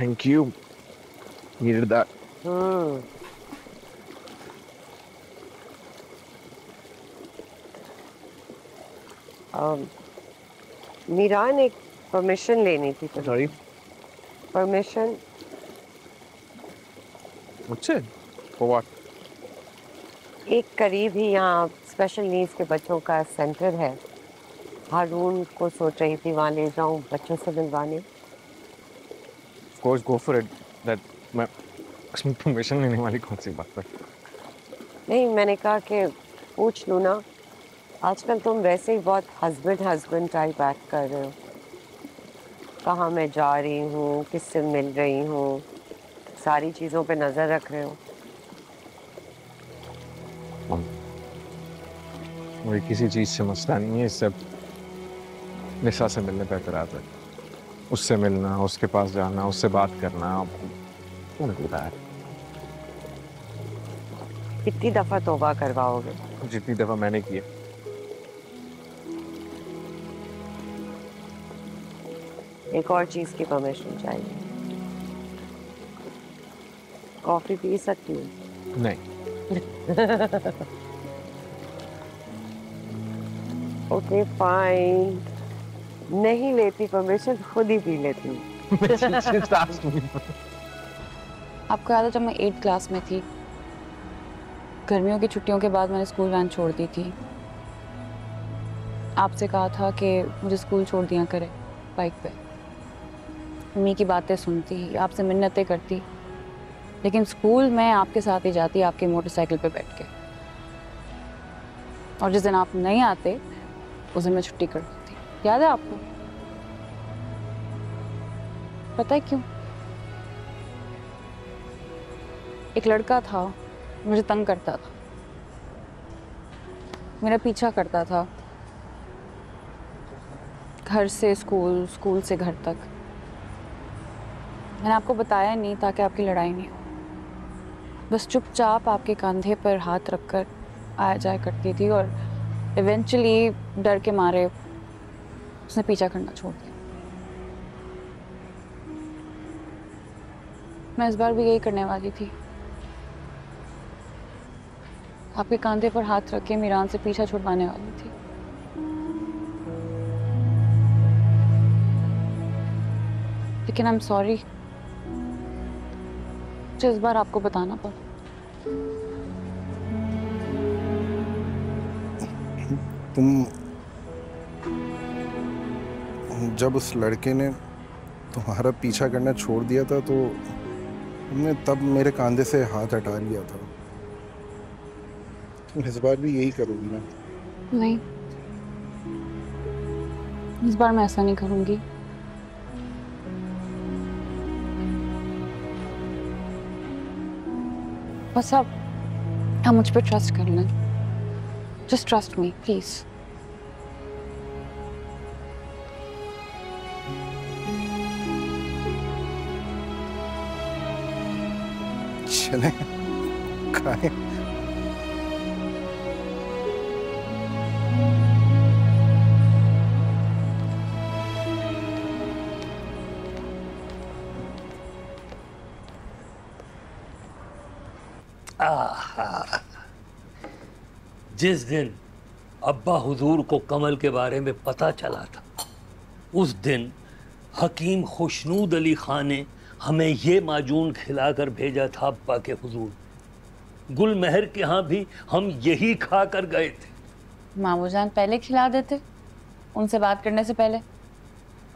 Thank you, needed that. Meeran, एक permission लेनी थी। सॉरी, परमिशन मुझसे? For what? एक करीब ही यहाँ स्पेशल नीड्स के बच्चों का सेंटर है, हारून को सोच रही थी वहाँ ले जाऊँ बच्चों से मिलवाने। Of course, go for it. That मैं उसमें परमिशन लेने वाली कौन सी बात है? नहीं, मैंने कहा कि पूछ लूँ ना, आजकल तुम वैसे ही बहुत हस्बैंड हस्बैंड टाइप एक्ट कर रहे हो। कहाँ मैं जा रही हूँ, किससे मिल रही हूँ, सारी चीज़ों पे नज़र रख रहे हो। वही किसी चीज से मसला नहीं है, सब निशा से मिलने पे एतराज है। उससे मिलना, उसके पास जाना, उससे बात करना, कौन होता है? कितनी दफा तौबा करवाओगे? जितनी दफा मैंने की है। एक और चीज की परमिशन चाहिए। कॉफी पी सकती हूँ? नहीं। ओके फाइन, नहीं लेती परमिशन, खुद ही पी लेती हूँ। आपको याद है जब मैं 8th क्लास में थी, गर्मियों की छुट्टियों के बाद मैंने स्कूल वैन छोड़ दी थी। आपसे कहा था कि मुझे स्कूल छोड़ दिया करे बाइक पे। मम्मी की बातें सुनती, आपसे मिन्नतें करती, लेकिन स्कूल में आपके साथ ही जाती, आपके मोटरसाइकिल पे बैठ के। और जिस दिन आप नहीं आते उस दिन मैं छुट्टी कर देती। याद है आपको? पता है क्यों? एक लड़का था, मुझे तंग करता था, मेरा पीछा करता था, घर से स्कूल, स्कूल से घर तक। मैंने आपको बताया नहीं ताकि आपकी लड़ाई नहीं हो, बस चुपचाप आपके कंधे पर हाथ रखकर आया जाया करती थी, और इवेंचुअली डर के मारे उसने पीछा करना छोड़ दिया। मैं इस बार भी यही करने वाली थी, आपके कंधे पर हाथ रख के मीरान से पीछा छुड़वाने वाली थी। लेकिन आई एम सॉरी, मुझे इस बार आपको बताना पड़ा। तुम जब उस लड़के ने तुम्हारा पीछा करना छोड़ दिया था तो तुमने तब मेरे कंधे से हाथ हटा लिया था। तुम इस बार भी यही करोगी ना? नहीं, इस बार मैं ऐसा नहीं करूंगी। बस आप मुझ पे ट्रस्ट कर लें। Just trust me please. चले खाए। जिस दिन अब्बा हुजूर को कमल के बारे में पता चला था, उस दिन हकीम खुशनूद अली खान ने हमें ये माजून खिलाकर भेजा था अब्बा के हुजूर। गुलमहर के यहाँ भी हम यही खा कर गए थे। मामू जान पहले खिला देते उनसे बात करने से पहले।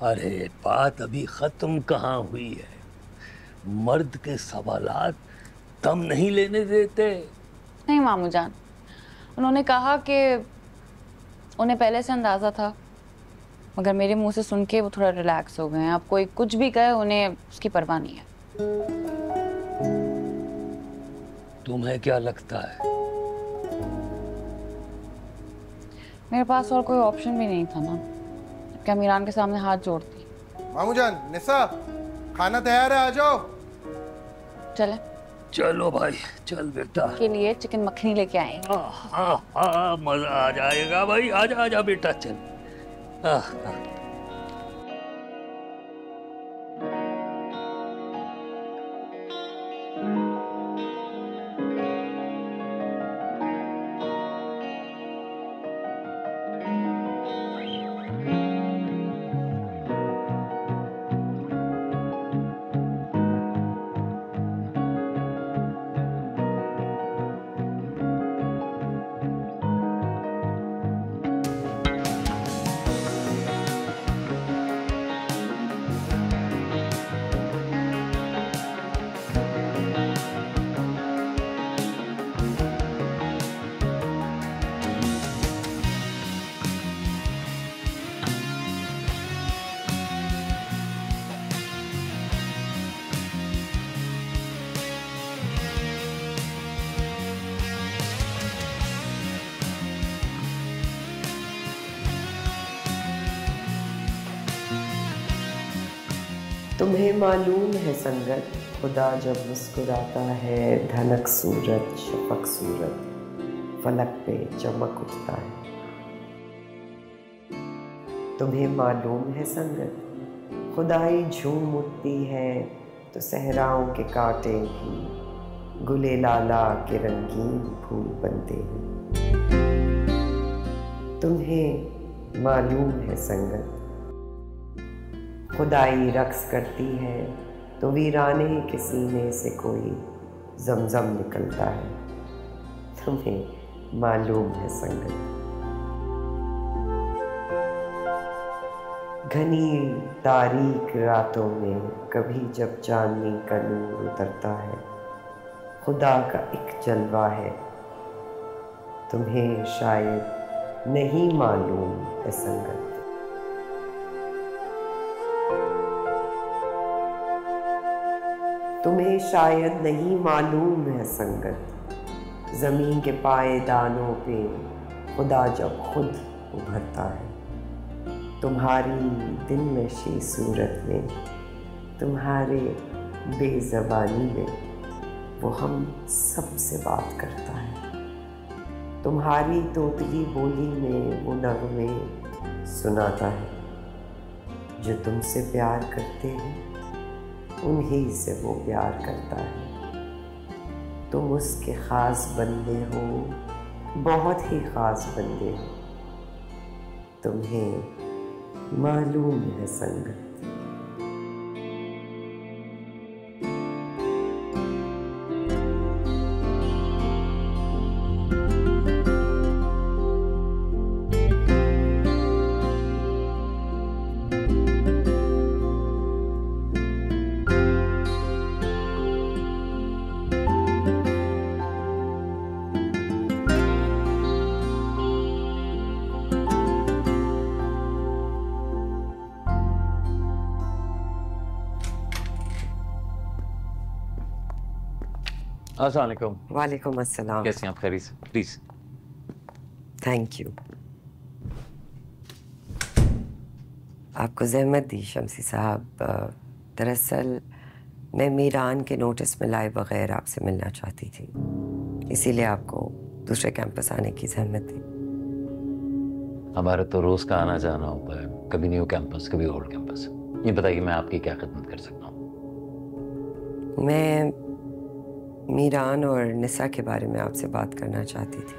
अरे बात अभी खत्म कहाँ हुई है, मर्द के सवालात दम नहीं लेने देते। नहीं मामू जान, उन्होंने कहा कि उन्हें पहले से अंदाजा था, मगर मेरे मुंह से सुन के वो थोड़ा रिलैक्स हो गए हैं। अब कोई कुछ भी कहे उन्हें उसकी परवाह नहीं है। तुम्हें क्या लगता है? मेरे पास और कोई ऑप्शन भी नहीं था ना, क्या मीरान के सामने हाथ जोड़ती। मामू जान, निसा, खाना तैयार है, आ जाओ। चले चलो भाई, चल बेटा। के लिए चिकन मखनी लेके आए। हाँ, मजा आ जाएगा भाई। आजा आजा बेटा, चल। तुम्हें मालूम है संगत, खुदा जब मुस्कुराता है, धनक सूरत शफक सूरत फलक पे चमक उठता है। तुम्हें मालूम है संगत, खुदाई झूम उठती है तो सहराओं के कांटे भी गुले लाला के रंगीन फूल बनते हैं। तुम्हें मालूम है संगत, खुदाई रक्स करती है तो वीराने के सीने से कोई जमजम निकलता है। तुम्हें मालूम है संगत, घनी तारीक रातों में कभी जब चांदनी का नूर उतरता है, खुदा का एक जलवा है। तुम्हें शायद नहीं मालूम है संगत, तुम्हें शायद नहीं मालूम है संगत, जमीन के पायदानों पे खुदा जब खुद उभरता है। तुम्हारी दिलनशी सूरत में, तुम्हारे बेज़बानी में वो हम सबसे बात करता है। तुम्हारी तोतली बोली में वो नगमे सुनाता है। जो तुमसे प्यार करते हैं उन्हीं से वो प्यार करता है। तुम उसके ख़ास बंदे हो, बहुत ही ख़ास बंदे हो। तुम्हें मालूम है संगत। अस्सलाम वालेकुम। वालेकुम अस्सलाम। कैसी हैं आप? खैरियत से? प्लीज। Thank you. आपको ज़हमत दी शम्सी साहब। दरअसल मैं मीरान के नोटिस में लाए बगैर आपसे मिलना चाहती थी, इसीलिए आपको दूसरे कैंपस आने की ज़हमत दी। हमारा तो रोज़ का आना जाना होता है, कभी न्यू कैंपस कभी ओल्ड कैंपस। ये बताइए मैं आपकी क्या खिदमत कर सकता हूँ? मैं मीरान और निसा के बारे में आपसे बात करना चाहती थी।